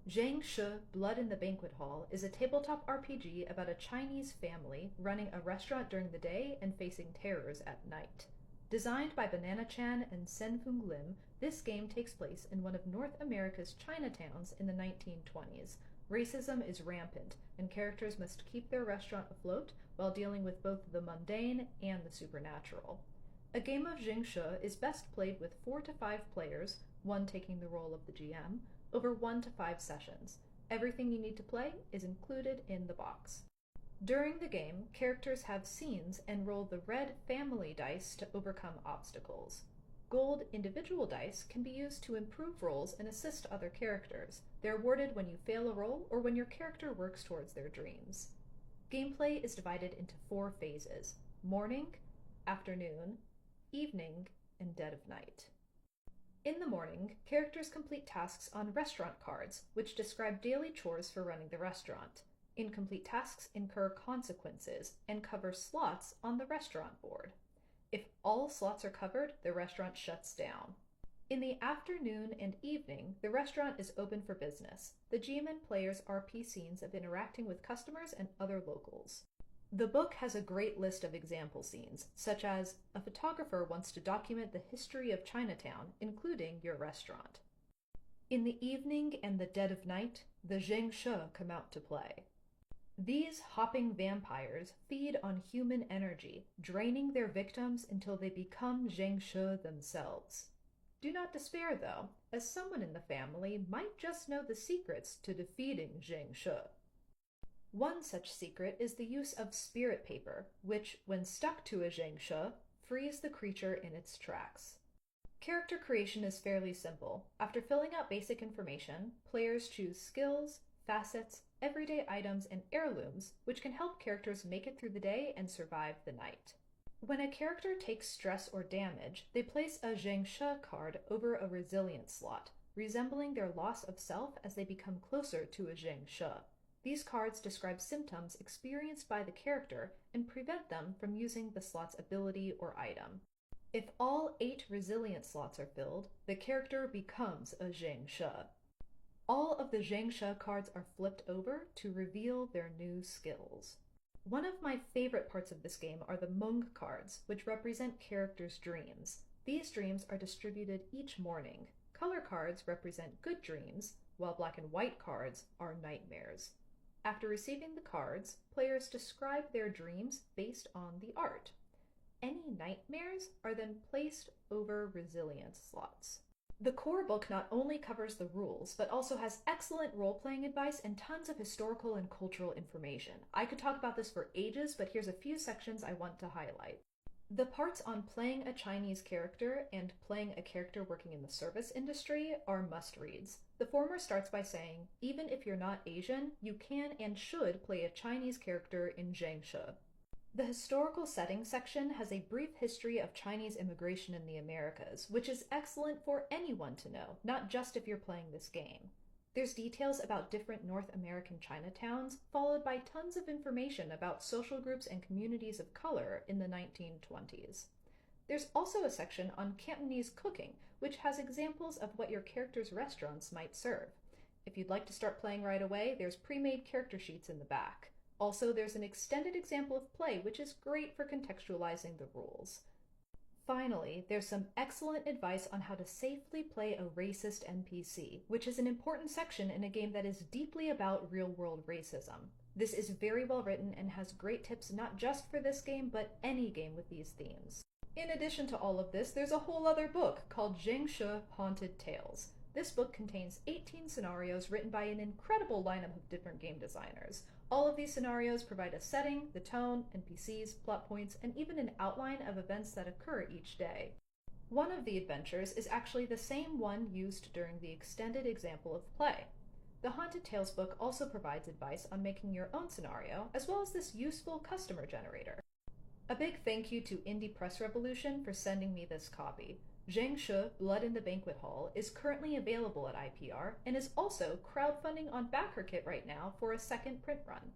JIANGSHI, Blood in the Banquet Hall is a tabletop RPG about a Chinese family running a restaurant during the day and facing terrors at night. Designed by Banana Chan and Senfung Lim, this game takes place in one of North America's Chinatowns in the 1920s. Racism is rampant, and characters must keep their restaurant afloat while dealing with both the mundane and the supernatural. A game of JIANGSHI is best played with 4 to 5 players, one taking the role of the GM, over 1 to 5 sessions. Everything you need to play is included in the box. During the game, characters have scenes and roll the red family dice to overcome obstacles. Gold individual dice can be used to improve rolls and assist other characters. They're awarded when you fail a roll or when your character works towards their dreams. Gameplay is divided into 4 phases: morning, afternoon, evening, and dead of night. In the morning, characters complete tasks on restaurant cards, which describe daily chores for running the restaurant. Incomplete tasks incur consequences and cover slots on the restaurant board. If all slots are covered, the restaurant shuts down. In the afternoon and evening, the restaurant is open for business. The GM and players RP scenes of interacting with customers and other locals. The book has a great list of example scenes, such as a photographer wants to document the history of Chinatown, including your restaurant. In the evening and the dead of night, the JIANGSHI come out to play. These hopping vampires feed on human energy, draining their victims until they become JIANGSHI themselves. Do not despair, though, as someone in the family might just know the secrets to defeating JIANGSHI. One such secret is the use of spirit paper, which, when stuck to a JIANGSHI, frees the creature in its tracks. Character creation is fairly simple. After filling out basic information, players choose skills, facets, everyday items, and heirlooms, which can help characters make it through the day and survive the night. When a character takes stress or damage, they place a JIANGSHI card over a resilience slot, resembling their loss of self as they become closer to a JIANGSHI. These cards describe symptoms experienced by the character and prevent them from using the slot's ability or item. If all 8 resilience slots are filled, the character becomes a JIANGSHI. All of the JIANGSHI cards are flipped over to reveal their new skills. One of my favorite parts of this game are the Mung cards, which represent characters' dreams. These dreams are distributed each morning. Color cards represent good dreams, while black and white cards are nightmares. After receiving the cards, players describe their dreams based on the art. Any nightmares are then placed over resilience slots. The core book not only covers the rules, but also has excellent role-playing advice and tons of historical and cultural information. I could talk about this for ages, but here's a few sections I want to highlight. The parts on playing a Chinese character and playing a character working in the service industry are must-reads. The former starts by saying, even if you're not Asian, you can and should play a Chinese character in JIANGSHI. The historical setting section has a brief history of Chinese immigration in the Americas, which is excellent for anyone to know, not just if you're playing this game. There's details about different North American Chinatowns, followed by tons of information about social groups and communities of color in the 1920s. There's also a section on Cantonese cooking, which has examples of what your character's restaurants might serve. If you'd like to start playing right away, there's pre-made character sheets in the back. Also, there's an extended example of play, which is great for contextualizing the rules. Finally, there's some excellent advice on how to safely play a racist NPC, which is an important section in a game that is deeply about real-world racism. This is very well written and has great tips not just for this game, but any game with these themes. In addition to all of this, there's a whole other book called JIANGSHI Haunted Tales. This book contains 18 scenarios written by an incredible lineup of different game designers. All of these scenarios provide a setting, the tone, NPCs, plot points, and even an outline of events that occur each day. One of the adventures is actually the same one used during the extended example of play. The Haunted Tales book also provides advice on making your own scenario, as well as this useful customer generator. A big thank you to Indie Press Revolution for sending me this copy. JIANGSHI, Blood in the Banquet Hall is currently available at IPR and is also crowdfunding on BackerKit right now for a second print run.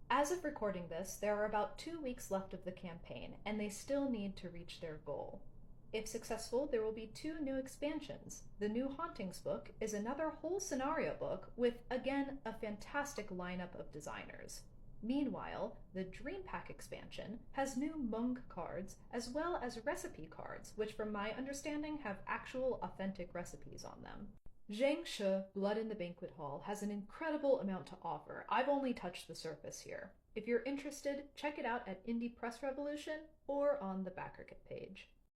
As of recording this, there are about 2 weeks left of the campaign, and they still need to reach their goal. If successful, there will be 2 new expansions. The new Hauntings book is another whole scenario book with, again, a fantastic lineup of designers. Meanwhile, the Dream Pack expansion has new Monk cards as well as recipe cards, which from my understanding have actual authentic recipes on them. JIANGSHI, Blood in the Banquet Hall, has an incredible amount to offer. I've only touched the surface here. If you're interested, check it out at Indie Press Revolution or on the Back Cricket page.